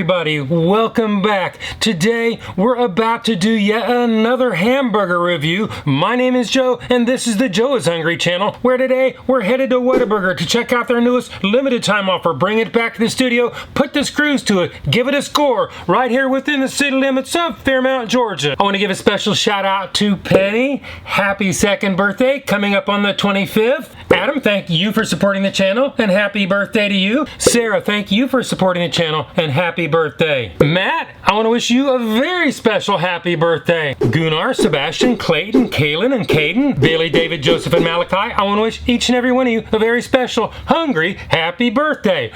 everybody, welcome back. Today we're about to do yet another hamburger review. My name is Joe and this is the Joe is Hungry channel, where today we're headed to Whataburger to check out their newest limited time offer. Bring it back to the studio, put the screws to it, give it a score right here within the city limits of Fairmount, Georgia. I want to give a special shout out to Penny. Happy second birthday coming up on the 25th. Adam, thank you for supporting the channel and happy birthday to you. Sarah, thank you for supporting the channel and happy birthday. Matt, I want to wish you a very special happy birthday. Gunnar, Sebastian, Clayton, Kaylin, and Caden, Bailey, David, Joseph, and Malachi, I want to wish each and every one of you a very special, hungry, happy birthday.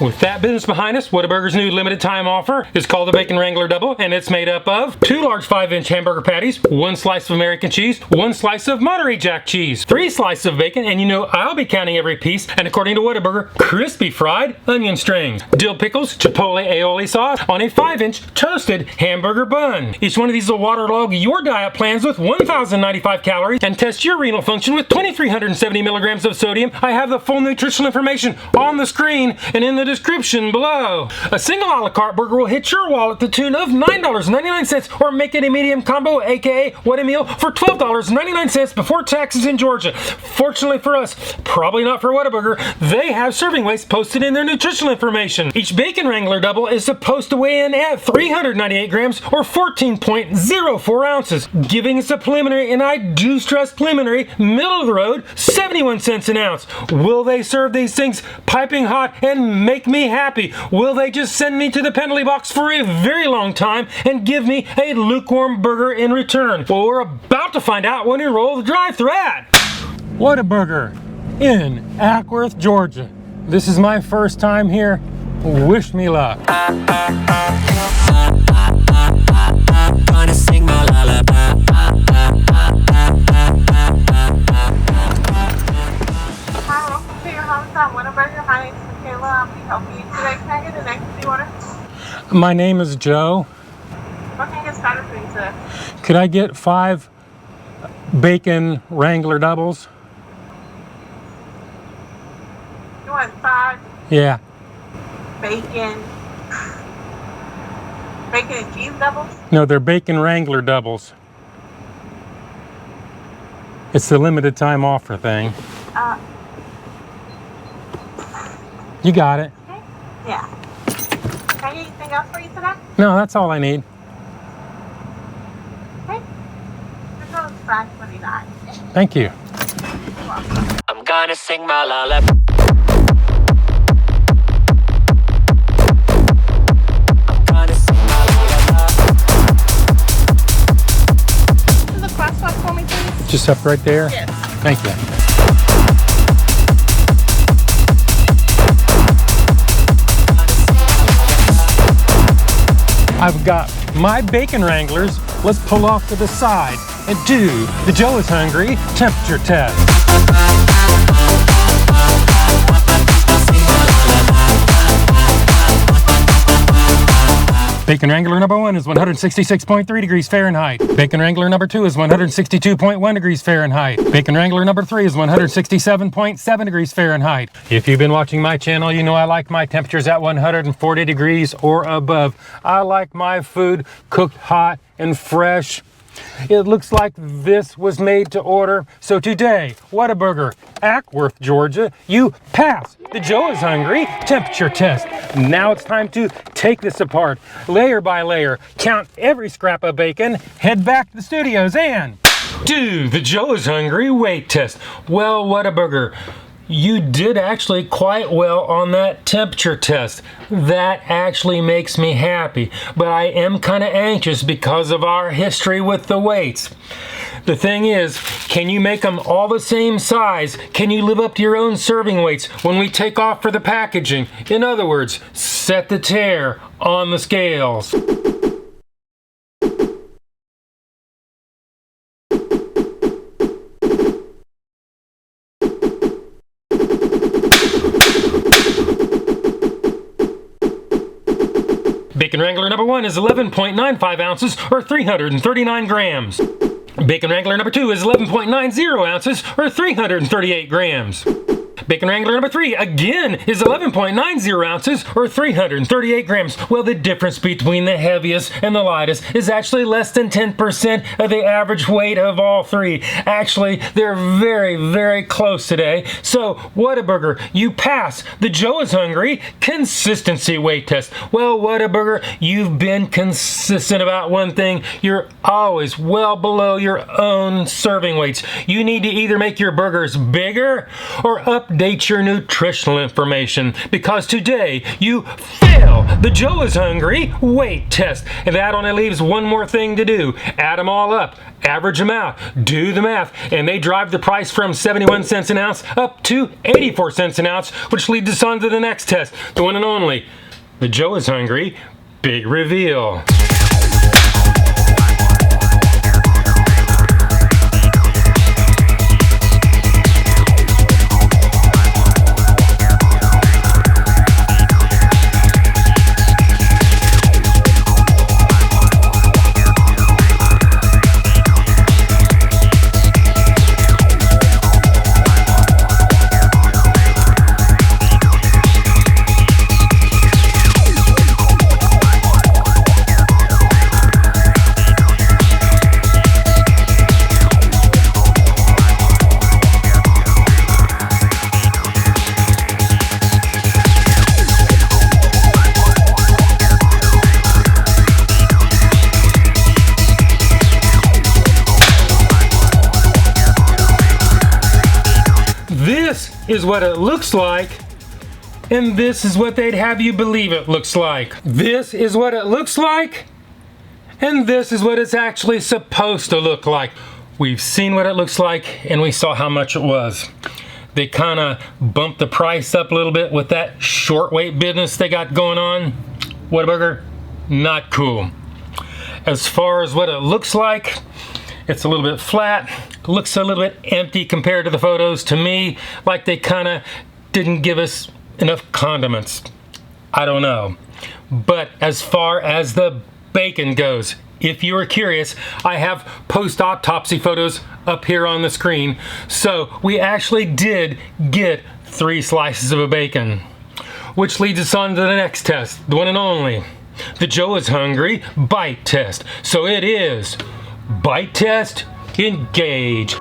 With that business behind us, Whataburger's new limited time offer is called the Bacon Wrangler Double, and it's made up of 2 large 5-inch hamburger patties, 1 slice of American cheese, 1 slice of Monterey Jack cheese, 3 slices of bacon, and you know I'll be counting every piece, and according to Whataburger, crispy fried onion strings, dill pickles, Chipotle aioli sauce on a 5-inch toasted hamburger bun. Each one of these will waterlog your diet plans with 1,095 calories and test your renal function with 2,370 milligrams of sodium. I have the full nutritional information on the screen and in the description below. A single a la carte burger will hit your wallet to the tune of $9.99, or make it a medium combo, aka Whatameal, for $12.99 before taxes in Georgia. Fortunately for us, probably not for Whataburger, they have serving weights posted in their nutritional information. Each Bacon Wrangler Double is supposed to weigh in at 398 grams or 14.04 ounces, giving us a preliminary, and I do stress preliminary, middle of the road, 71 cents an ounce. Will they serve these things piping hot and make me happy? Will they just send me to the penalty box for a very long time and give me a lukewarm burger in return? Well, we're about to find out when we roll the drive-thru at Whataburger in Ackworth, Georgia. This is my first time here. Wish me luck. Gonna sing my lullaby. Hi, welcome to your hometown Whataburger. My name is Michaela. I'll be helping you today. Can I get an next tea order? My name is Joe. What can I get started for you today? Could I get 5 Bacon Wrangler Doubles? You want 5 Yeah. bacon and cheese doubles? No, they're Bacon Wrangler Doubles. It's the limited time offer thing. You got it. Okay. Yeah. Can I get anything else for you today? No, that's all I need. Okay. This goes $5.29. Thank you. You're welcome. I'm gonna sing my lullaby. I'm gonna sing my lullaby. Can the crosswalk for me, please? Just up right there? Yes. Thank you. I've got my Bacon Wranglers. Let's pull off to the side and do the Joe is Hungry temperature test. Bacon Wrangler number 1 is 166.3 degrees Fahrenheit. Bacon Wrangler number 2 is 162.1 degrees Fahrenheit. Bacon Wrangler number 3 is 167.7 degrees Fahrenheit. If you've been watching my channel, you know I like my temperatures at 140 degrees or above. I like my food cooked hot and fresh. It looks like this was made to order. So today, Whataburger, Ackworth, Georgia, you pass the Joe is Hungry temperature test. Now it's time to take this apart, layer by layer, count every scrap of bacon, head back to the studios and do the Joe is Hungry weight test. Well, Whataburger, you did actually quite well on that temperature test. That actually makes me happy, but I am kind of anxious because of our history with the weights. The thing is, can you make them all the same size? Can you live up to your own serving weights when we take off for the packaging? In other words, set the tear on the scales. Bacon Wrangler number 1 is 11.95 ounces or 339 grams. Bacon Wrangler number 2 is 11.90 ounces or 338 grams. Bacon Wrangler number 3, again, is 11.90 ounces or 338 grams. Well, the difference between the heaviest and the lightest is actually less than 10% of the average weight of all three. Actually, they're very, very close today. So, Whataburger, you pass the Joe is Hungry consistency weight test. Well, Whataburger, you've been consistent about one thing. You're always well below your own serving weights. You need to either make your burgers bigger or update your nutritional information, because today you fail the Joe is Hungry weight test. And that only leaves one more thing to do. Add them all up, average them out, do the math, and they drive the price from 71 cents an ounce up to 84 cents an ounce, which leads us on to the next test, the one and only, the Joe is Hungry big reveal. This is what it looks like, and this is what they'd have you believe it looks like. This is what it looks like, and this is what it's actually supposed to look like. We've seen what it looks like, and we saw how much it was. They kind of bumped the price up a little bit with that short weight business they got going on. Whataburger, not cool. As far as what it looks like, it's a little bit flat, looks a little bit empty compared to the photos to me, like they kind of didn't give us enough condiments. I don't know. But as far as the bacon goes, if you are curious, I have post-autopsy photos up here on the screen. So we actually did get 3 slices of a bacon, which leads us on to the next test, the one and only, the Joe is Hungry bite test. So it is bite test, engage.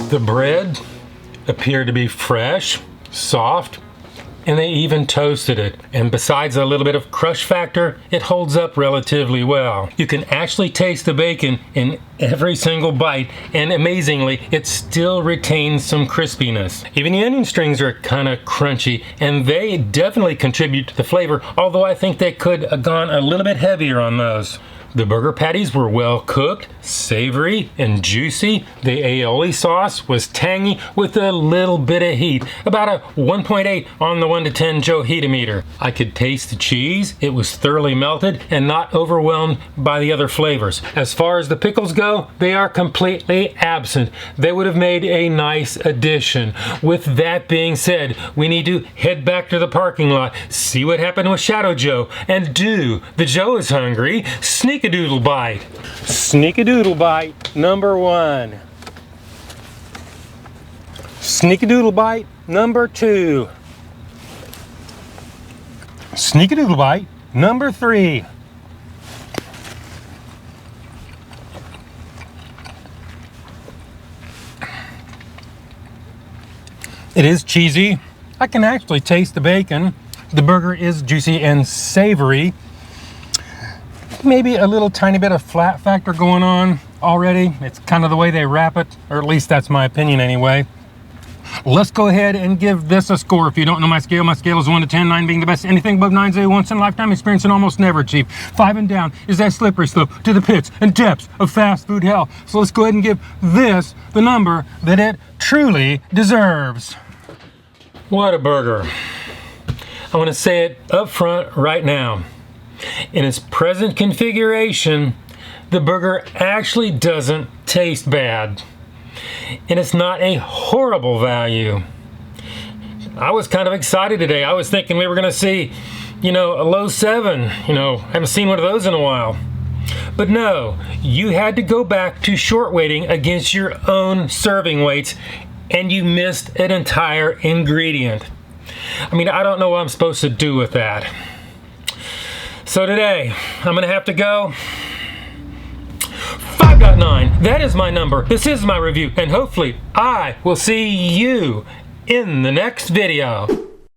The bread appeared to be fresh, soft, and they even toasted it. And besides a little bit of crush factor, it holds up relatively well. You can actually taste the bacon in every single bite, and amazingly, it still retains some crispiness. Even the onion strings are kind of crunchy, and they definitely contribute to the flavor, although I think they could have gone a little bit heavier on those. The burger patties were well cooked, savory, and juicy. The aioli sauce was tangy with a little bit of heat, about a 1.8 on the 1 to 10 Joe Heat-O-Meter. I could taste the cheese. It was thoroughly melted and not overwhelmed by the other flavors. As far as the pickles go, they are completely absent. They would have made a nice addition. With that being said, we need to head back to the parking lot, see what happened with Shadow Joe, and do the Joe is Hungry Sneak-a-Doodle Bite. Sneak-a-Doodle Bite number 1. Sneak-a-Doodle Bite number 2. Sneak-a-Doodle Bite number 3. It is cheesy. I can actually taste the bacon. The burger is juicy and savory. Maybe a little tiny bit of flat factor going on already. It's kind of the way they wrap it, or at least that's my opinion anyway. let's go ahead and give this a score. If you don't know my scale is 1 to 10, 9 being the best. Anything above 9 is a once in a lifetime experience and almost never achieved. 5 and down is that slippery slope to the pits and depths of fast food hell. So let's go ahead and give this the number that it truly deserves. Whataburger. I want to say it up front right now. In its present configuration, the burger actually doesn't taste bad. And it's not a horrible value. I was kind of excited today. I was thinking we were going to see, a low 7. Haven't seen one of those in a while. But no, you had to go back to short weighting against your own serving weights, and you missed an entire ingredient. I don't know what I'm supposed to do with that. So today, I'm going to have to go 5.9. That is my number. This is my review, and hopefully I will see you in the next video.